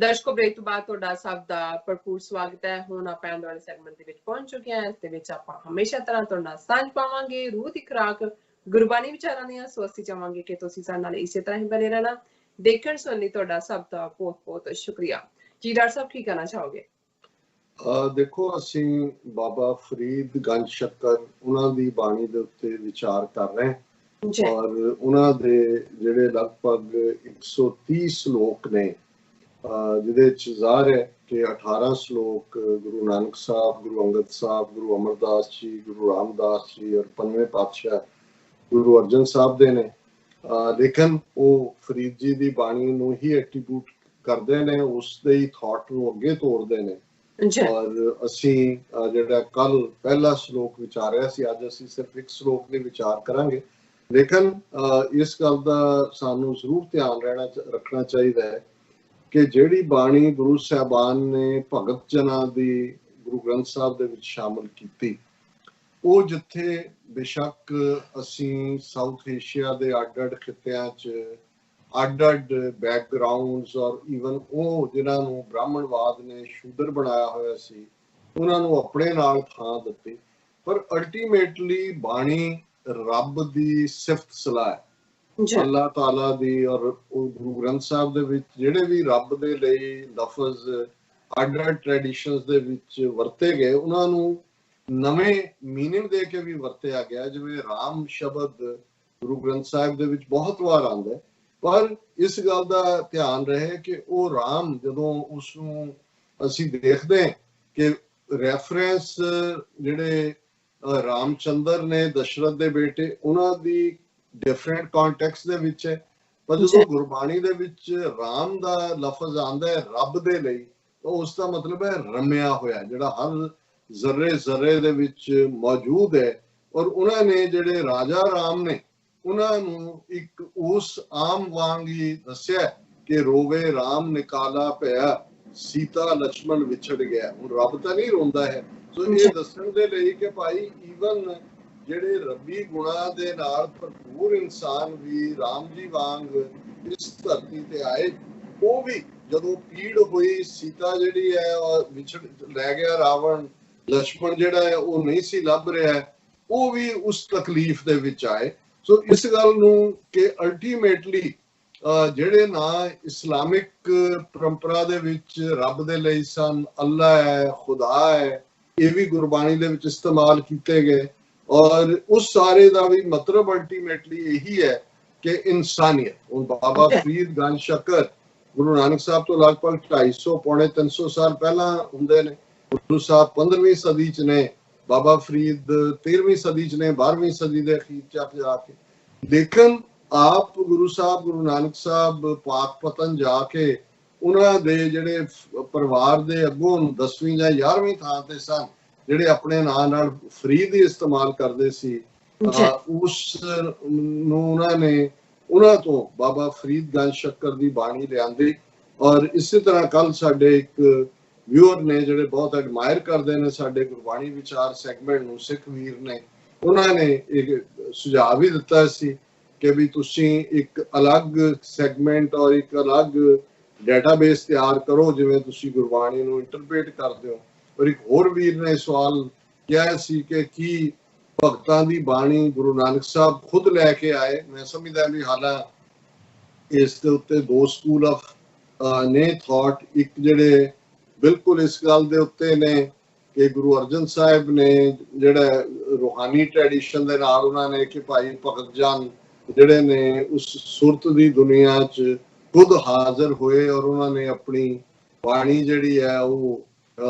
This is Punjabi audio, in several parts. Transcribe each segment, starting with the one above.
ਦਰਸ਼ਕੋ ਬ੍ਰੇਕ ਤੋਂ ਬਾਅਦ ਤੁਹਾਡਾ ਸਭ ਦਾ ਭਰਪੂਰ ਸਵਾਗਤ ਹੈ। ਹੁਣ ਆਪਾਂ ਆਉਣ ਵਾਲੇ ਸੈਗਮੈਂਟ ਦੇ ਵਿੱਚ ਪਹੁੰਚ ਚੁੱਕੇ ਹਾਂ। ਇਸ ਦੇ ਵਿੱਚ ਆਪਾਂ ਹਮੇਸ਼ਾ ਤਰ੍ਹਾਂ ਤੁਹਾਡੇ ਨਾਲ ਸਾਂਝ ਪਾਵਾਂਗੇ ਰੂਹ ਦੀ ਖੁਰਾਕ ਗੁਰਬਾਣੀ ਵਿਚਾਰਾਂ ਦੀਆਂ। ਸੋ ਅਸੀਂ ਚਾਹਾਂਗੇ ਕਿ ਤੁਸੀਂ ਸਾਡੇ ਨਾਲ ਇਸੇ ਤਰ੍ਹਾਂ ਹੀ ਬਣੇ ਰਹਿਣਾ। ਦੇਖਣ ਸੁਣਨ ਲਈ ਤੁਹਾਡਾ ਸਭ ਦਾ ਬਹੁਤ ਬਹੁਤ ਸ਼ੁਕਰੀਆ ਜੀ। ਡਾਕਟਰ ਸਾਹਿਬ ਕੀ ਕਹਿਣਾ ਚਾਹੋਗੇ? ਦੇਖੋ, ਅਸੀਂ ਬਾਬਾ ਫਰੀਦ ਗੰਜ ਸ਼ੱਕਰ ਉਹਨਾਂ ਦੀ ਬਾਣੀ ਦੇ ਉੱਤੇ ਵਿਚਾਰ ਕਰ ਰਹੇ ਹਾਂ ਔਰ ਉਹਨਾਂ ਦੇ ਜਿਹੜੇ ਲਗਭਗ 130 ਸ਼ਲੋਕ ਨੇ, ਜਿਹਦੇ ਚ ਜ਼ਾਹਰ ਹੈ ਕਿ 18 ਸ਼ਲੋਕ ਗੁਰੂ ਨਾਨਕ ਸਾਹਿਬ, ਗੁਰੂ ਅੰਗਦ ਸਾਹਿਬ, ਗੁਰੂ ਅਮਰਦਾਸ ਜੀ, ਗੁਰੂ ਰਾਮਦਾਸ ਜੀ ਔਰ 5ਵੇਂ ਪਾਤਸ਼ਾਹ ਗੁਰੂ ਅਰਜਨ ਸਾਹਿਬ ਦੇ ਨੇ। ਲੇਕਿਨ ਉਹ ਫਰੀਦ ਜੀ ਦੀ ਬਾਣੀ ਨੂੰ ਹੀ ਐਟਰੀਬਿਊਟ ਕਰਦੇ ਨੇ, ਉਸ ਦੇ ਹੀ ਥਾਟ ਨੂੰ ਅੱਗੇ ਤੋਰਦੇ ਨੇ। ਔਰ ਅਸੀਂ ਜਿਹੜਾ ਕੱਲ ਪਹਿਲਾ ਸ਼ਲੋਕ ਵਿਚਾਰਿਆ ਸੀ, ਅੱਜ ਅਸੀਂ ਸਿਰਫ ਇੱਕ ਸ਼ਲੋਕ ਦੇ ਵਿਚਾਰ ਕਰਾਂਗੇ। ਲੇਕਿਨ ਇਸ ਗੱਲ ਦਾ ਸਾਨੂੰ ਜ਼ਰੂਰ ਧਿਆਨ ਰੱਖਣਾ ਚਾਹੀਦਾ ਹੈ ਕਿ ਜਿਹੜੀ ਬਾਣੀ ਗੁਰੂ ਸਾਹਿਬਾਨ ਨੇ ਭਗਤ ਜਨਾਂ ਦੀ ਗੁਰੂ ਗ੍ਰੰਥ ਸਾਹਿਬ ਦੇ ਵਿੱਚ ਸ਼ਾਮਲ ਕੀਤੀ, ਉਹ ਜਿੱਥੇ ਬੇਸ਼ੱਕ ਅਸੀਂ ਸਾਊਥ ਏਸ਼ੀਆ ਦੇ ਅੱਡ-ਅੱਡ ਖਿੱਤਿਆਂ 'ਚ ਅੱਡ-ਅੱਡ ਬੈਕਗਰਾਊਂਡਸ ਔਰ ਈਵਨ ਉਹ ਜਿਨ੍ਹਾਂ ਨੂੰ ਬ੍ਰਾਹਮਣਵਾਦ ਨੇ ਸ਼ੂਦਰ ਬਣਾਇਆ ਹੋਇਆ ਸੀ, ਉਹਨਾਂ ਨੂੰ ਆਪਣੇ ਨਾਲ ਥਾਂ ਦਿੱਤੀ, ਪਰ ਅਲਟੀਮੇਟਲੀ ਬਾਣੀ ਰੱਬ ਦੀ ਸਿਫਤ ਸਲਾਹ ਹੈ, ਅੱਲਾਹ ਤਾਲਾ ਦੀ। ਔਰ ਉਹ ਗੁਰੂ ਗ੍ਰੰਥ ਸਾਹਿਬ ਦੇ ਵਿੱਚ ਜਿਹੜੇ ਵੀ ਰੱਬ ਦੇ ਲਈ ਲਫ਼ਜ਼ ਅੱਡ-ਅੱਡ ਟ੍ਰੈਡੀਸ਼ਨਸ ਦੇ ਵਿੱਚ ਵਰਤੇ ਗਏ, ਉਹਨਾਂ ਨੂੰ ਨਵੇਂ ਮੀਨਿੰਗ ਦੇ ਕੇ ਵੀ ਵਰਤਿਆ ਗਿਆ। ਜਿਵੇਂ ਰਾਮ ਸ਼ਬਦ ਗੁਰੂ ਗ੍ਰੰਥ ਸਾਹਿਬ ਦੇ ਵਿੱਚ ਬਹੁਤ ਵਾਰ ਆਉਂਦਾ ਹੈ, ਪਰ ਇਸ ਗੱਲ ਦਾ ਧਿਆਨ ਰਹੇ ਕਿ ਉਹ ਰਾਮ, ਜਦੋਂ ਉਸਨੂੰ ਅਸੀਂ ਦੇਖਦੇ ਹਾਂ ਕਿ ਰੈਫਰੈਂਸ ਜਿਹੜੇ ਰਾਮਚੰਦਰ ਨੇ ਦਸ਼ਰਥ ਦੇ ਬੇਟੇ, ਉਹਨਾਂ ਦੀ ਡਿਫਰੈਂਟ ਕੰਟੈਕਸਟ ਦੇ ਵਿੱਚ ਹੈ, ਪਰ ਜਦੋਂ ਗੁਰਬਾਣੀ ਦੇ ਵਿੱਚ ਰਾਮ ਦਾ ਲਫ਼ਜ਼ ਆਉਂਦਾ ਹੈ ਰੱਬ ਦੇ ਲਈ, ਤਾਂ ਉਸ ਦਾ ਮਤਲਬ ਹੈ ਰਮਿਆ ਹੋਇਆ, ਜਿਹੜਾ ਹਰ ਜ਼ਰਰੇ ਜ਼ਰਰੇ ਦੇ ਵਿੱਚ ਮੌਜੂਦ ਹੈ। ਔਰ ਉਹਨਾਂ ਨੇ ਜਿਹੜੇ ਰਾਜਾ ਰਾਮ ਨੇ, ਉਹਨਾਂ ਨੂੰ ਇੱਕ ਉਸ ਆਮ ਵਾਂਗ ਹੀ ਦੱਸਿਆ ਕਿ ਰੋਵੇ ਰਾਮ ਨਿਕਾਲਾ ਪਿਆ, ਸੀਤਾ ਲక్ష్మణ ਵਿਛੜ ਗਿਆ। ਹੁਣ ਰੱਬ ਤਾਂ ਨਹੀਂ ਰੋਂਦਾ ਹੈ। ਸੋ ਇਹ ਦੱਸਣ ਦੇ ਲਈ ਕਿ ਭਾਈ ਈਵਨ ਜਿਹੜੇ ਰੱਬੀ ਗੁਣਾਂ ਦੇ ਨਾਲ ਭਰਪੂਰ ਇਨਸਾਨ ਵੀ ਰਾਮ ਜੀ ਵਾਂਗ ਇਸ ਧਰਤੀ ਤੇ ਆਏ, ਉਹ ਵੀ ਜਦੋਂ ਪੀੜ ਹੋਈ, ਸੀਤਾ ਜਿਹੜੀ ਹੈ ਵਿਛੜ ਲੈ ਗਿਆ ਰਾਵਣ, ਲక్ష్మణ ਜਿਹੜਾ ਹੈ ਉਹ ਨਹੀਂ ਸੀ ਲੱਭ ਰਿਹਾ, ਉਹ ਵੀ ਉਸ ਤਕਲੀਫ ਦੇ ਵਿੱਚ ਆਏ। ਸੋ ਇਸ ਗੱਲ ਨੂੰ ਕਿ ਅਲਟੀਮੇਟਲੀ ਜਿਹੜੇ ਨਾ ਇਸਲਾਮਿਕ ਪਰੰਪਰਾ ਦੇ ਵਿੱਚ ਰੱਬ ਦੇ ਲਈ ਸਨ, ਅੱਲਾ ਹੈ, ਖੁਦਾ ਹੈ, ਇਹ ਵੀ ਗੁਰਬਾਣੀ ਦੇ ਵਿੱਚ ਇਸਤੇਮਾਲ ਕੀਤੇ ਗਏ। ਔਰ ਉਸ ਸਾਰੇ ਦਾ ਵੀ ਮਤਲਬ ਅਲਟੀਮੇਟਲੀ ਇਹੀ ਹੈ ਕਿ ਇਨਸਾਨੀਅਤ। ਹੁਣ ਬਾਬਾ ਫਰੀਦ ਗੰਜ ਸ਼ੱਕਰ ਗੁਰੂ ਨਾਨਕ ਸਾਹਿਬ ਤੋਂ ਲਗਭਗ 250 ਪੌਣੇ 300 ਸਾਲ ਪਹਿਲਾਂ ਹੁੰਦੇ ਨੇ। ਗੁਰੂ ਸਾਹਿਬ 15ਵੀਂ ਸਦੀ 'ਚ ਨੇ, ਬਾਬਾ ਫਰੀਦ 13ਵੀਂ ਸਦੀ 'ਚ ਨੇ, 12ਵੀਂ ਸਦੀ ਦੇ ਅਖੀਰ 'ਚ ਜਾ ਕੇ। ਲੇਕਿਨ ਆਪ ਗੁਰੂ ਸਾਹਿਬ ਗੁਰੂ ਨਾਨਕ ਸਾਹਿਬ ਪਾਕ ਪਤਨ ਜਾ ਕੇ ਉਹਨਾਂ ਦੇ ਜਿਹੜੇ ਪਰਿਵਾਰ ਦੇ ਅੱਗੋਂ 10ਵੀਂ ਜਾਂ 11ਵੀਂ ਥਾਂ ਤੇ ਸਨ, ਜਿਹੜੇ ਆਪਣੇ ਨਾਂ ਨਾਲ ਫਰੀਦ ਹੀ ਇਸਤੇਮਾਲ ਕਰਦੇ ਸੀ, ਉਸ ਨੂੰ ਉਹਨਾਂ ਤੋਂ ਬਾਬਾ ਫਰੀਦ ਗੰਜ ਸ਼ੱਕਰ ਦੀ ਬਾਣੀ ਲਿਆਂਦੀ। ਔਰ ਇਸੇ ਤਰ੍ਹਾਂ ਕੱਲ ਸਾਡੇ ਇੱਕ ਵਿਊਅਰ ਨੇ ਜਿਹੜੇ ਬਹੁਤ ਐਡਮਾਇਰ ਕਰਦੇ ਨੇ ਸਾਡੇ ਗੁਰਬਾਣੀ ਵਿਚਾਰ ਸੈਗਮੈਂਟ ਨੂੰ, ਸਿੱਖ ਵੀਰ ਨੇ, ਉਹਨਾਂ ਨੇ ਇੱਕ ਸੁਝਾਅ ਵੀ ਦਿੱਤਾ ਸੀ ਕਿ ਵੀ ਤੁਸੀਂ ਇੱਕ ਅਲੱਗ ਸੈਗਮੈਂਟ ਔਰ ਇੱਕ ਅਲੱਗ ਡੇਟਾਬੇਸ ਤਿਆਰ ਕਰੋ ਜਿਵੇਂ ਤੁਸੀਂ ਗੁਰਬਾਣੀ ਨੂੰ ਇੰਟਰਪ੍ਰੀਟ ਕਰਦੇ ਹੋ। ਔਰ ਇੱਕ ਹੋਰ ਵੀਰ ਨੇ ਸਵਾਲ ਕਿਹਾ ਸੀ ਕਿ ਕੀ ਭਗਤਾਂ ਦੀ ਬਾਣੀ ਗੁਰੂ ਨਾਨਕ ਸਾਹਿਬ ਖੁਦ ਲੈ ਕੇ ਆਏ? ਮੈਂ ਸਮਝਦਾ ਵੀ ਹਾਲਾਂਕਿ ਇਸ ਦੇ ਉੱਤੇ ਦੋ ਸਕੂਲ ਆਫ ਨੇ ਥਾਟ, ਇੱਕ ਜਿਹੜੇ ਬਿਲਕੁਲ ਇਸ ਗੱਲ ਦੇ ਉੱਤੇ ਨੇ ਕਿ ਗੁਰੂ ਅਰਜਨ ਸਾਹਿਬ ਨੇ ਜਿਹੜਾ ਰੂਹਾਨੀ ਟ੍ਰੈਡੀਸ਼ਨ ਦੇ ਨਾਲ ਉਹਨਾਂ ਨੇ ਕਿ ਭਾਈ ਭਗਤ ਜਨ ਜਿਹੜੇ ਨੇ ਉਸ ਸੁਰਤ ਦੀ ਦੁਨੀਆ 'ਚ ਖੁਦ ਹਾਜ਼ਰ ਹੋਏ ਔਰ ਉਹਨਾਂ ਨੇ ਆਪਣੀ ਬਾਣੀ ਜਿਹੜੀ ਹੈ ਉਹ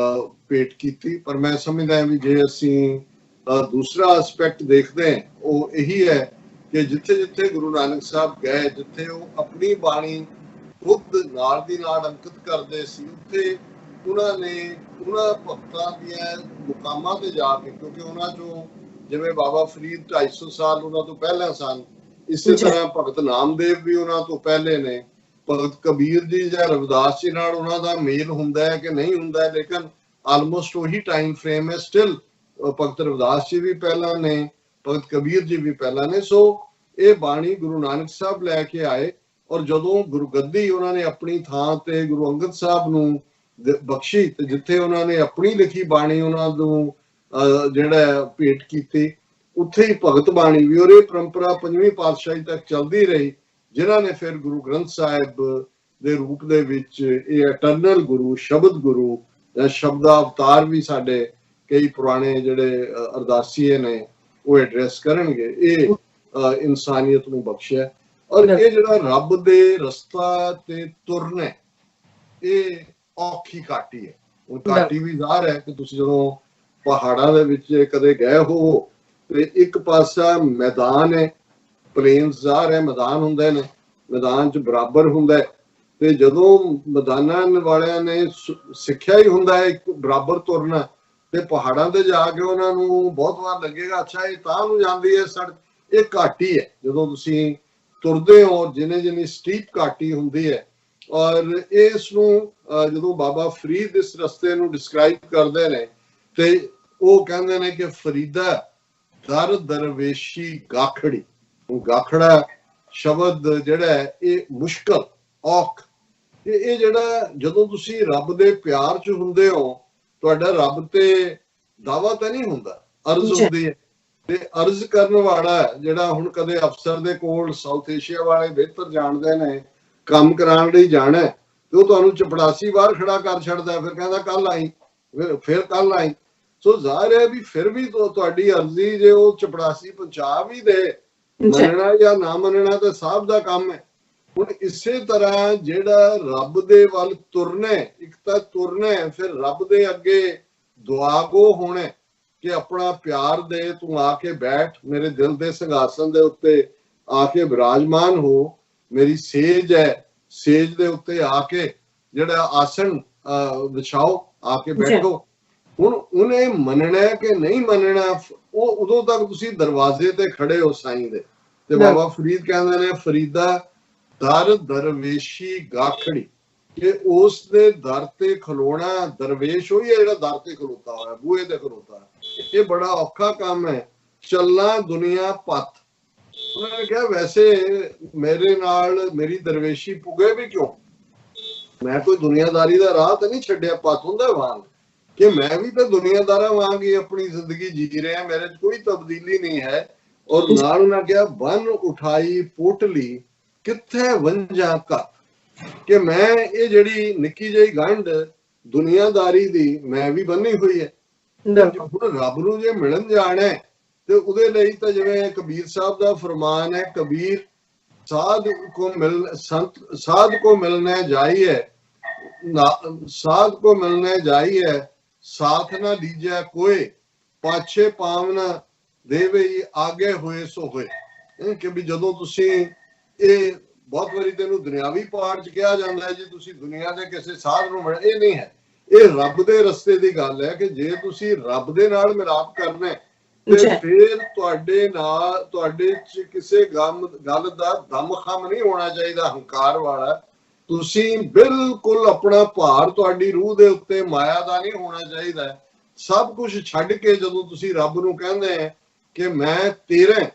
ਭੇਟ ਕੀਤੀ। ਪਰ ਮੈਂ ਸਮਝਦਾ ਵੀ ਜੇ ਅਸੀਂ ਦੂਸਰਾ ਐਸਪੈਕਟ ਦੇਖਦੇ ਹਾਂ, ਉਹ ਇਹੀ ਹੈ ਕਿ ਜਿੱਥੇ ਜਿੱਥੇ ਗੁਰੂ ਨਾਨਕ ਸਾਹਿਬ ਗਏ, ਜਿੱਥੇ ਉਹ ਆਪਣੀ ਬਾਣੀ ਖੁਦ ਨਾਲ ਦੀ ਨਾਲ ਅੰਕਿਤ ਕਰਦੇ ਸੀ, ਉੱਥੇ ਉਹਨਾਂ ਨੇ ਉਹਨਾਂ ਭਗਤਾਂ ਦੀਆਂ ਮੁਕਾਮਾਂ ਤੇ ਜਾ ਕੇ, ਕਿਉਂਕਿ ਉਹਨਾਂ ਚੋਂ ਜਿਵੇਂ ਬਾਬਾ ਫਰੀਦ 250 ਸਾਲ ਉਹਨਾਂ ਤੋਂ ਪਹਿਲਾਂ ਸਨ, ਇਸੇ ਤਰ੍ਹਾਂ ਭਗਤ ਨਾਮਦੇਵ ਵੀ ਉਹਨਾਂ ਤੋਂ ਪਹਿਲੇ ਨੇ, ਭਗਤ ਕਬੀਰ ਜੀ ਜਾਂ ਰਵਿਦਾਸ ਜੀ ਨਾਲ ਉਹਨਾਂ ਦਾ ਮੇਲ ਹੁੰਦਾ ਹੈ ਕਿ ਨਹੀਂ ਹੁੰਦਾ ਹੈ, ਲੇਕਿਨ ਆਲਮੋਸਟ ਉਹੀ ਟਾਈਮ ਫਰੇਮ ਹੈ। ਸਟਿਲ ਭਗਤ ਰਵਿਦਾਸ ਜੀ ਵੀ ਪਹਿਲਾਂ ਨੇ, ਭਗਤ ਕਬੀਰ ਜੀ ਵੀ ਪਹਿਲਾਂ ਨੇ। ਸੋ ਇਹ ਬਾਣੀ ਗੁਰੂ ਨਾਨਕ ਸਾਹਿਬ ਲੈ ਕੇ ਆਏ ਔਰ ਜਦੋਂ ਗੁਰਗੱਦੀ ਉਹਨਾਂ ਨੇ ਆਪਣੀ ਥਾਂ ਤੇ ਗੁਰੂ ਅੰਗਦ ਸਾਹਿਬ ਨੂੰ ਬਖਸ਼ੀ ਤੇ ਜਿੱਥੇ ਉਹਨਾਂ ਨੇ ਆਪਣੀ ਲਿਖੀ ਬਾਣੀ ਉਹਨਾਂ ਨੂੰ ਜਿਹੜਾ ਭੇਟ ਕੀਤੀ, ਉੱਥੇ ਹੀ ਭਗਤ ਬਾਣੀ ਵੀ, ਔਰ ਇਹ ਪਰੰਪਰਾ 5ਵੀਂ ਪਾਤਸ਼ਾਹੀ ਤੱਕ ਚੱਲਦੀ ਰਹੀ, ਜਿਨ੍ਹਾਂ ਨੇ ਫਿਰ ਗੁਰੂ ਗ੍ਰੰਥ ਸਾਹਿਬ ਦੇ ਰੂਪ ਦੇ ਵਿੱਚ ਇਹ ਇਟਰਨਲ ਗੁਰੂ, ਸ਼ਬਦ ਗੁਰੂ ਜਾਂ ਸ਼ਬਦਾ ਅਵਤਾਰ ਵੀ ਸਾਡੇ ਕਈ ਪੁਰਾਣੇ ਜਿਹੜੇ ਅਰਦਾਸੀਏ ਨੇ ਉਹ ਐਡਰੈਸ ਕਰਨਗੇ। ਇਹ ਇਨਸਾਨੀਅਤ ਨੂੰ ਬਖਸ਼ਿਆ। ਔਰ ਇਹ ਜਿਹੜਾ ਰੱਬ ਦੇ ਰਸਤਾ ਤੇ ਤੁਰਨਾ, ਇਹ ਔਖੀ ਘਾਟੀ ਹੈ। ਹੁਣ ਘਾਟੀ ਵੀ ਜ਼ਾਹਰ ਹੈ ਕਿ ਤੁਸੀਂ ਜਦੋਂ ਪਹਾੜਾਂ ਦੇ ਵਿੱਚ ਕਦੇ ਗਏ ਹੋ ਤੇ ਇੱਕ ਪਾਸਾ ਮੈਦਾਨ ਹੈ, ਪਲੇਨਸ ਜ਼ਾਹਰ ਹੈ, ਮੈਦਾਨ ਹੁੰਦੇ ਨੇ, ਮੈਦਾਨ 'ਚ ਬਰਾਬਰ ਹੁੰਦਾ ਹੈ, ਤੇ ਜਦੋਂ ਮੈਦਾਨਾਂ ਵਾਲਿਆਂ ਨੇ ਸਿੱਖਿਆ ਹੀ ਹੁੰਦਾ ਹੈ ਇੱਕ ਬਰਾਬਰ ਤੁਰਨਾ, ਤੇ ਪਹਾੜਾਂ ਤੇ ਜਾ ਕੇ ਉਹਨਾਂ ਨੂੰ ਬਹੁਤ ਵਾਰ ਲੱਗੇਗਾ ਅੱਛਾ ਇਹ ਤਾਂ ਨੂੰ ਜਾਂਦੀ ਹੈ ਸੜਕ, ਇਹ ਘਾਟੀ ਹੈ। ਜਦੋਂ ਤੁਸੀਂ ਤੁਰਦੇ ਹੋ ਜਿੰਨੇ ਜਿੰਨੀ ਸਟੀਪ ਘਾਟੀ ਹੁੰਦੀ ਹੈ। ਔਰ ਇਸ ਨੂੰ ਜਦੋਂ ਬਾਬਾ ਫਰੀਦ ਇਸ ਰਸਤੇ ਨੂੰ ਡਿਸਕ੍ਰਾਈਬ ਕਰਦੇ ਨੇ ਤੇ ਉਹ ਕਹਿੰਦੇ ਨੇ ਕਿ ਫਰੀਦਾ ਦਰ ਦਰਵੇਸ਼ੀ ਗਾਖੜੀ। ਗਾਖੜਾ ਸ਼ਬਦ ਜਿਹੜਾ ਹੈ ਇਹ ਮੁਸ਼ਕਲ, ਔਖ। ਇਹ ਜਿਹੜਾ ਜਦੋਂ ਤੁਸੀਂ ਰੱਬ ਦੇ ਪਿਆਰ 'ਚ ਹੁੰਦੇ ਹੋ, ਤੁਹਾਡਾ ਰੱਬ ਤੇ ਦਾਵਾ ਤਾਂ ਨਹੀਂ ਹੁੰਦਾ, ਅਰਜ਼ ਹੁੰਦੀ ਹੈ। ਤੇ ਅਰਜ਼ ਕਰਨ ਵਾਲਾ ਜਿਹੜਾ ਹੁਣ ਕਦੇ ਅਫਸਰ ਦੇ ਕੋਲ, ਸਾਊਥ ਏਸ਼ੀਆ ਵਾਲੇ ਬਿਹਤਰ ਜਾਣਦੇ ਨੇ, ਕੰਮ ਕਰਾਉਣ ਲਈ ਜਾਣਾ ਤੇ ਉਹ ਤੁਹਾਨੂੰ ਚਪੜਾਸੀ ਬਾਹਰ ਖੜਾ ਕਰ ਛੱਡਦਾ, ਫਿਰ ਕਹਿੰਦਾ ਕੱਲ ਆਈ, ਫਿਰ ਕੱਲ ਆਈ। ਸੋ ਜ਼ਾਹਿਰ ਹੈ ਵੀ ਫਿਰ ਵੀ ਤੁਹਾਡੀ ਅਰਜ਼ੀ ਜੇ ਉਹ ਚਪੜਾਸੀ ਪਹੁੰਚਾ ਵੀ ਦੇ, ਮੰਨਣਾ ਜਾਂ ਨਾ ਮੰਨਣਾ ਤਾਂ ਸਾਹਿਬ ਦਾ ਕੰਮ ਹੈ। ਹੁਣ ਇਸੇ ਤਰ੍ਹਾਂ ਜਿਹੜਾ ਰੱਬ ਦੇ ਵੱਲ ਤੁਰਨਾ, ਇੱਕ ਤਾਂ ਤੁਰਨਾ, ਫਿਰ ਰੱਬ ਦੇ ਅੱਗੇ ਦੁਆਗੋ ਹੋਣਾ ਕਿ ਆਪਣਾ ਪਿਆਰ ਦੇ, ਤੂੰ ਆ ਕੇ ਬੈਠ ਮੇਰੇ ਦਿਲ ਦੇ ਸਿੰਘਾਸਨ ਦੇ ਉੱਤੇ, ਆ ਕੇ ਵਿਰਾਜਮਾਨ ਹੋ, ਮੇਰੀ ਸੇਜ ਹੈ, ਸੇਜ ਦੇ ਉੱਤੇ ਆ ਕੇ ਜਿਹੜਾ ਆਸਣ ਵਿਛਾਓ, ਆ ਕੇ ਬੈਠੋ। ਹੁਣ ਉਹਨੇ ਮੰਨਣਾ ਕਿ ਨਹੀਂ ਮੰਨਣਾ, ਉਹ ਉਦੋਂ ਤੱਕ ਤੁਸੀਂ ਦਰਵਾਜ਼ੇ ਤੇ ਖੜੇ ਹੋ ਸਾਈਂ ਦੇ। ਤੇ ਬਾਬਾ ਫਰੀਦ ਕਹਿੰਦੇ ਨੇ ਫਰੀਦਾ ਦਰ ਦਰਵੇਸ਼ੀ ਗਾਖੜੀ, ਕਿ ਉਸ ਦੇ ਦਰ ਤੇ ਖਲੋਣਾ। ਦਰਵੇਸ਼ ਹੋਈ ਹੈ ਜਿਹੜਾ ਦਰ ਤੇ ਖਲੋਤਾ ਹੋਇਆ, ਬੂਹੇ ਤੇ ਖਲੋਤਾ। ਇਹ ਬੜਾ ਔਖਾ ਕੰਮ ਹੈ। ਚੱਲਣਾ ਦੁਨੀਆ ਪੱਤ। ਉਹਨਾਂ ਨੇ ਕਿਹਾ ਵੈਸੇ ਮੇਰੇ ਨਾਲ ਮੇਰੀ ਦਰਵੇਸ਼ੀ ਪੁਗੇ ਵੀ ਕਿਉਂ, ਮੈਂ ਕੋਈ ਦੁਨੀਆਦਾਰੀ ਦਾ ਰਾਹ ਤਾਂ ਨਹੀਂ ਛੱਡਿਆ। ਪੱਤ ਹੁੰਦਾ ਵਾਂਗ ਕਿ ਮੈਂ ਵੀ ਤਾਂ ਦੁਨੀਆਦਾਰਾਂ ਵਾਂਗ ਹੀ ਆਪਣੀ ਜ਼ਿੰਦਗੀ ਜੀ ਰਿਹਾ, ਮੇਰੇ 'ਚ ਕੋਈ ਤਬਦੀਲੀ ਨਹੀਂ ਹੈ। ਔਰ ਨਾਲ ਉਹਨਾਂ ਕਿਹਾ ਬੰਨ ਉਠਾਈ ਪੋਟਲੀ ਕਿੱਥੇ ਵੰਝਾਂ ਘੱਤ, ਕਿ ਮੈਂ ਇਹ ਜਿਹੜੀ ਨਿੱਕੀ ਜਿਹੀ ਗੰਢ ਦੁਨੀਆਦਾਰੀ ਦੀ ਮੈਂ ਵੀ ਬੰਨੀ ਹੋਈ ਹੈ। ਹੁਣ ਰੱਬ ਨੂੰ ਜੇ ਮਿਲਣ ਜਾਣਾ ਤੇ ਉਹਦੇ ਲਈ ਤਾਂ ਜਿਵੇਂ ਕਬੀਰ ਸਾਹਿਬ ਦਾ ਫਰਮਾਨ ਹੈ, ਕਬੀਰ ਸਾਧ ਕੋ ਮਿਲ ਸੰਤ ਸਾਧ ਕੋ ਮਿਲਣੇ ਜਾਈ ਹੈ, ਸਾਧ ਕੋ ਮਿਲਣੇ ਜਾਈ ਹੈ, ਸਾਥ ਨਾ ਲੀਜੈ ਕੋਏ, ਪਾਛੇ ਪਾਵਨ ਦੇਵੇ ਆਗੇ ਹੋਏ ਸੋ ਹੋਏ। ਕਿ ਵੀ ਜਦੋਂ ਤੁਸੀਂ, ਇਹ ਬਹੁਤ ਵਾਰੀ ਤੈਨੂੰ ਦੁਨਿਆਵੀ ਪਾਠ 'ਚ ਕਿਹਾ ਜਾਂਦਾ ਹੈ ਜੀ ਤੁਸੀਂ ਦੁਨੀਆ ਦੇ ਕਿਸੇ ਸਾਧ ਨੂੰ ਮਿਲ, ਇਹ ਨਹੀਂ ਹੈ। ਇਹ ਰੱਬ ਦੇ ਰਸਤੇ ਦੀ ਗੱਲ ਹੈ ਕਿ ਜੇ ਤੁਸੀਂ ਰੱਬ ਦੇ ਨਾਲ ਮਿਲਾਪ ਕਰਨਾ ਤੇ ਫਿਰ ਤੁਹਾਡੇ ਨਾਲ, ਤੁਹਾਡੇ 'ਚ ਕਿਸੇ ਗੱਲ ਦਾ ਦਮਖਮ ਨਹੀਂ ਹੋਣਾ ਚਾਹੀਦਾ, ਹੰਕਾਰ ਵਾਲਾ। ਤੁਸੀਂ ਬਿਲਕੁਲ ਆਪਣਾ ਭਾਰ ਤੁਹਾਡੀ ਰੂਹ ਦੇ ਉੱਤੇ ਮਾਇਆ ਦਾ ਨਹੀਂ ਹੋਣਾ ਚਾਹੀਦਾ। ਸਭ ਕੁਝ ਛੱਡ ਕੇ ਜਦੋਂ ਤੁਸੀਂ ਰੱਬ ਨੂੰ ਕਹਿੰਦੇ ਹੈ ਕਿ ਮੈਂ ਤੇਰਾ,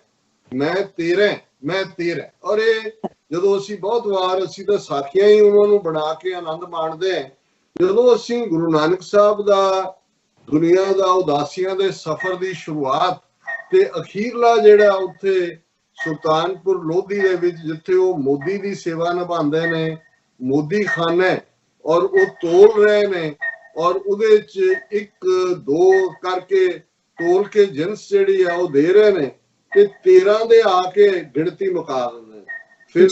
ਮੈਂ ਤੇਰਾ, ਮੈਂ ਤੇਰਾ। ਔਰ ਇਹ ਜਦੋਂ ਅਸੀਂ ਬਹੁਤ ਵਾਰ, ਅਸੀਂ ਤਾਂ ਸਾਖੀਆਂ ਹੀ ਉਹਨਾਂ ਨੂੰ ਬਣਾ ਕੇ ਆਨੰਦ ਮਾਣਦੇ ਹਾਂ। ਜਦੋਂ ਅਸੀਂ ਗੁਰੂ ਨਾਨਕ ਸਾਹਿਬ ਦਾ ਦੁਨੀਆ ਦਾ ਉਦਾਸੀਆਂ ਦੇ ਸਫ਼ਰ ਦੀ ਸ਼ੁਰੂਆਤ ਤੇ ਅਖੀਰਲਾ ਜਿਹੜਾ ਉੱਥੇ ਸੁਲਤਾਨਪੁਰ ਲੋਧੀ ਦੇ ਵਿੱਚ ਜਿੱਥੇ ਉਹ ਮੋਦੀ ਦੀ ਸੇਵਾ ਨਿਭਾਉਂਦੇ ਨੇ, ਮੋਦੀ ਖਾਨਾ, ਔਰ ਉਹ ਤੋਲ ਰਹੇ ਨੇ, ਔਰ ਉਹਦੇ 'ਚ 1 2 ਕਰਕੇ ਤੋਲ ਕੇ ਜਿੰਸ ਜਿਹੜੀ ਆ ਉਹ ਦੇ ਰਹੇ ਨੇ, ਤੇ 13 ਦੇ ਆ ਕੇ ਗਿਣਤੀ ਮੁਕਾ ਦਿੰਦੇ ਨੇ। ਫਿਰ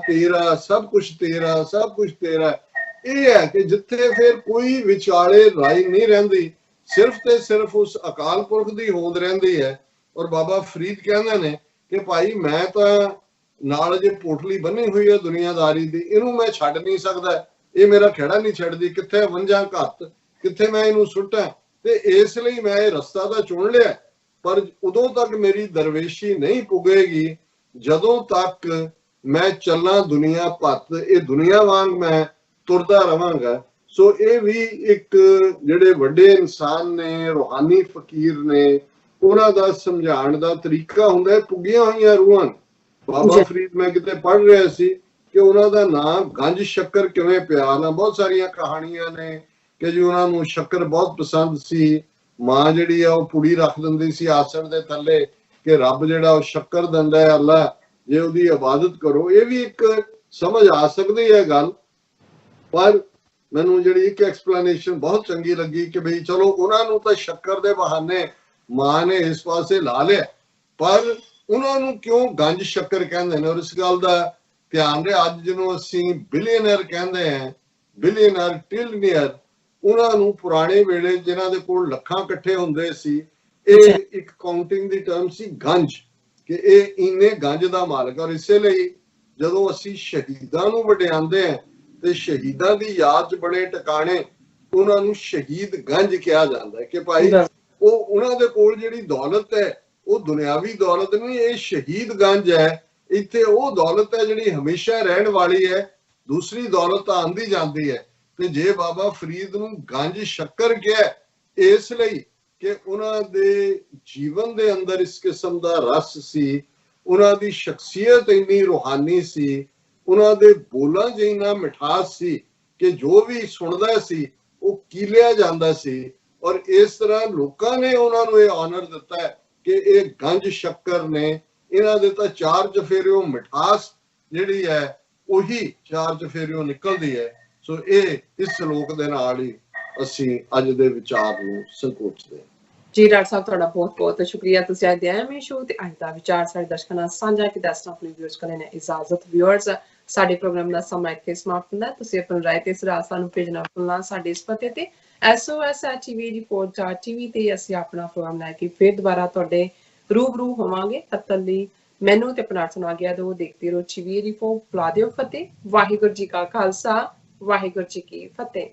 13 ਸਭ ਕੁਝ ਤੇਰਾ, ਸਭ ਕੁਝ ਤੇਰਾ। ਇਹ ਹੈ ਕਿ ਜਿੱਥੇ ਫਿਰ ਕੋਈ ਵਿਚਾਲੇ ਰਾਈ ਨਹੀਂ ਰਹਿੰਦੀ, ਸਿਰਫ ਤੇ ਸਿਰਫ ਉਸ ਅਕਾਲ ਪੁਰਖ ਦੀ ਹੋਂਦ ਰਹਿੰਦੀ ਹੈ। ਔਰ ਬਾਬਾ ਫਰੀਦ ਕਹਿੰਦੇ ਨੇ ਕਿ ਭਾਈ ਮੈਂ ਤਾਂ ਨਾਲ ਜੇ ਪੋਟਲੀ ਬੰਨੀ ਹੋਈ ਹੈ ਦੁਨੀਆਦਾਰੀ ਦੀ, ਇਹਨੂੰ ਮੈਂ ਛੱਡ ਨਹੀਂ ਸਕਦਾ, ਇਹ ਮੇਰਾ ਖਹਿੜਾ ਨਹੀਂ ਛੱਡਦੀ, ਕਿੱਥੇ ਵੰਝਾਂ ਘੱਤ, ਕਿੱਥੇ ਮੈਂ ਇਹਨੂੰ ਸੁੱਟਾਂ। ਤੇ ਇਸ ਲਈ ਮੈਂ ਇਹ ਰਸਤਾ ਤਾਂ ਚੁਣ ਲਿਆ, ਪਰ ਉਦੋਂ ਤੱਕ ਮੇਰੀ ਦਰਵੇਸ਼ੀ ਨਹੀਂ ਪੁੱਗੇਗੀ ਜਦੋਂ ਤੱਕ ਮੈਂ ਚੱਲਾਂ ਦੁਨੀਆ ਪੱਤ, ਇਹ ਦੁਨੀਆ ਵਾਂਗ ਮੈਂ ਤੁਰਦਾ ਰਵਾਂਗਾ। ਸੋ ਇਹ ਵੀ ਇੱਕ ਜਿਹੜੇ ਵੱਡੇ ਇਨਸਾਨ ਨੇ, ਰੂਹਾਨੀ ਫਕੀਰ ਨੇ, ਉਹਨਾਂ ਦਾ ਸਮਝਾਉਣ ਦਾ ਤਰੀਕਾ ਹੁੰਦਾ ਹੈ ਪੁੱਗੀਆਂ ਹੋਈਆਂ ਰੂਹਾਂ। ਬਾਬਾ ਫਰੀਦ ਮੈਂ ਕਿਤੇ ਪੜ੍ਹ ਰਿਹਾ ਸੀ, ਕਿ ਉਹਨਾਂ ਦਾ ਨਾਮ ਗੰਜ ਸ਼ੱਕਰ ਕਿਵੇਂ ਪਿਆ ਨਾ। ਬਹੁਤ ਸਾਰੀਆਂ ਕਹਾਣੀਆਂ ਨੇ ਕਿ ਜੀ ਉਹਨਾਂ ਨੂੰ ਸ਼ੱਕਰ ਬਹੁਤ ਪਸੰਦ ਸੀ, ਮਾਂ ਜਿਹੜੀ ਆ ਉਹ ਪੁੜੀ ਰੱਖ ਦਿੰਦੀ ਸੀ ਆਸਣ ਦੇ ਥੱਲੇ ਕਿ ਰੱਬ ਜਿਹੜਾ ਉਹ ਸ਼ੱਕਰ ਦਿੰਦਾ ਹੈ, ਅੱਲਾ ਜੇ ਉਹਦੀ ਇਬਾਦਤ ਕਰੋ। ਇਹ ਵੀ ਇੱਕ ਸਮਝ ਆ ਸਕਦੀ ਹੈ ਗੱਲ, ਪਰ ਮੈਨੂੰ ਜਿਹੜੀ ਇੱਕ ਐਕਸਪਲੇਨੇਸ਼ਨ ਬਹੁਤ ਚੰਗੀ ਲੱਗੀ ਕਿ ਬਈ ਚਲੋ ਉਹਨਾਂ ਨੂੰ ਤਾਂ ਸ਼ੱਕਰ ਦੇ ਬਹਾਨੇ ਮਾਂ ਨੇ ਇਸ ਪਾਸੇ ਲਾ ਲਿਆ, ਪਰ ਉਹਨਾਂ ਨੂੰ ਕਿਉਂ ਗੰਜ ਸ਼ੱਕਰ ਕਹਿੰਦੇ ਨੇ? ਔਰ ਇਸ ਗੱਲ ਦਾ ਧਿਆਨ ਰਿਹਾ, ਅੱਜ ਜਿਹਨੂੰ ਅਸੀਂ ਬਿਲੀਅਨਰ ਕਹਿੰਦੇ ਹਾਂ, ਬਿਲੀਅਨਰ ਟ੍ਰਿਲੀਅਨਰ, ਉਹਨਾਂ ਨੂੰ ਪੁਰਾਣੇ ਵੇਲੇ ਜਿਨ੍ਹਾਂ ਦੇ ਕੋਲ ਲੱਖਾਂ ਇਕੱਠੇ ਹੁੰਦੇ ਸੀ, ਇਹ ਇੱਕ ਕਾਊਂਟਿੰਗ ਦੀ ਟਰਮ ਸੀ ਗੰਜ, ਕਿ ਇਹ ਇੰਨੇ ਗੰਜ ਦਾ ਮਾਲਕ। ਔਰ ਇਸੇ ਲਈ ਜਦੋਂ ਅਸੀਂ ਸ਼ਹੀਦਾਂ ਨੂੰ ਵਡਿਆਉਂਦੇ ਹਾਂ ਤੇ ਸ਼ਹੀਦਾਂ ਦੀ ਯਾਦ 'ਚ ਬੜੇ ਟਿਕਾਣੇ ਉਹਨਾਂ ਨੂੰ ਸ਼ਹੀਦ ਗੰਜ ਕਿਹਾ ਜਾਂਦਾ ਹੈ ਕਿ ਭਾਈ ਉਹ ਉਹਨਾਂ ਦੇ ਕੋਲ ਜਿਹੜੀ ਦੌਲਤ ਹੈ ਉਹ ਦੁਨਿਆਵੀ ਦੌਲਤ ਨਹੀਂ, ਇਹ ਸ਼ਹੀਦ ਗੰਜ ਹੈ। ਇੱਥੇ ਉਹ ਦੌਲਤ ਹੈ ਜਿਹੜੀ ਹਮੇਸ਼ਾ ਰਹਿਣ ਵਾਲੀ ਹੈ, ਦੂਸਰੀ ਦੌਲਤ ਤਾਂ ਆਉਂਦੀ ਜਾਂਦੀ ਹੈ। ਤੇ ਜੇ ਬਾਬਾ ਫਰੀਦ ਨੂੰ ਗੰਜ ਸ਼ੱਕਰ ਕਿਹਾ ਇਸ ਲਈ ਕਿ ਉਹਨਾਂ ਦੇ ਜੀਵਨ ਦੇ ਅੰਦਰ ਇਸ ਕਿਸਮ ਦਾ ਰਸ ਸੀ, ਉਹਨਾਂ ਦੀ ਸ਼ਖਸੀਅਤ ਇੰਨੀ ਰੂਹਾਨੀ ਸੀ, ਉਹਨਾਂ ਦੇ ਬੋਲਾਂ 'ਚ ਇੰਨਾ ਮਿਠਾਸ ਸੀ ਕਿ ਜੋ ਵੀ ਸੁਣਦਾ ਸੀ ਉਹ ਕੀਲਿਆ ਜਾਂਦਾ ਸੀ। ਔਰ ਇਸ ਤਰ੍ਹਾਂ ਲੋਕਾਂ ਨੇ ਉਹਨਾਂ ਨੂੰ ਇਹ ਆਨਰ ਦਿੱਤਾ ਹੈ ਕਿ ਇਹ ਗੰਜ ਸ਼ੱਕਰ ਨੇ। ਇਹਨਾਂ ਦੇ ਤਾਂ ਚਾਰ ਚਫੇਰਿਓਂ ਮਿਠਾਸ ਜਿਹੜੀ ਹੈ ਉਹੀ ਚਾਰ ਚਫੇਰਿਓਂ ਨਿਕਲਦੀ ਹੈ। ਸੋ ਇਹ ਇਸ ਸ਼ਲੋਕ ਦੇ ਨਾਲ ਹੀ ਅਸੀਂ ਅੱਜ ਦੇ ਵਿਚਾਰ ਨੂੰ ਸੰਕੋਚਦੇ ਹਾਂ। ਜੀ ਡਾਕਟਰ ਸਾਹਿਬ, ਤੁਹਾਡਾ ਬਹੁਤ ਬਹੁਤ ਸ਼ੁਕਰੀਆ। ਤੁਸੀਂ ਅੱਜ ਦੇ ਐਵੇਂ ਸ਼ੋਅ ਤੇ ਅੱਜ ਦਾ ਵਿਚਾਰ ਸਾਡੇ ਦਰਸ਼ਕਾਂ ਨਾਲ ਸਾਂਝਾ ਕੀਤਾ। ਆਪਣੇ ਵਿਊਅਰਸ ਕੋਲ ਨੇ ਇਜਾਜ਼ਤ। ਵਿਊਅਰਸ, ਸਾਡੇ ਪ੍ਰੋਗਰਾਮ ਦਾ ਸਮਾਂ ਇੱਥੇ ਸਮਾਪਤ ਹੁੰਦਾ। ਤੁਸੀਂ ਆਪਣੀ ਰਾਏ ਤੇ ਸਲਾਹ ਸਾਨੂੰ ਭੇਜਣਾ ਭੁੱਲਣਾ ਸਾਡੇ ਇਸ ਪਤੇ ਤੇ SOS@TV ਤੇ ਅਸੀਂ ਆਪਣਾ ਪ੍ਰੋਗਰਾਮ ਲੈ ਕੇ ਫਿਰ ਦੁਬਾਰਾ ਤੁਹਾਡੇ ਰੂਬਰੂ ਹੋਵਾਂਗੇ। ਤਦ ਤੱਕ ਲਈ ਮੈਨੂੰ ਤੇ ਆਪਣਾ ਸੁਣਾ ਗਿਆ ਦੋ ਦੇਖਦੇ ਰਹੋ TV ਰਿਪੋਰਟ। ਬੁਲਾ ਦਿਓ ਫਤਿਹ। ਵਾਹਿਗੁਰੂ ਜੀ ਕਾ ਖਾਲਸਾ, ਵਾਹਿਗੁਰੂ ਜੀ ਕੀ ਫਤਿਹ।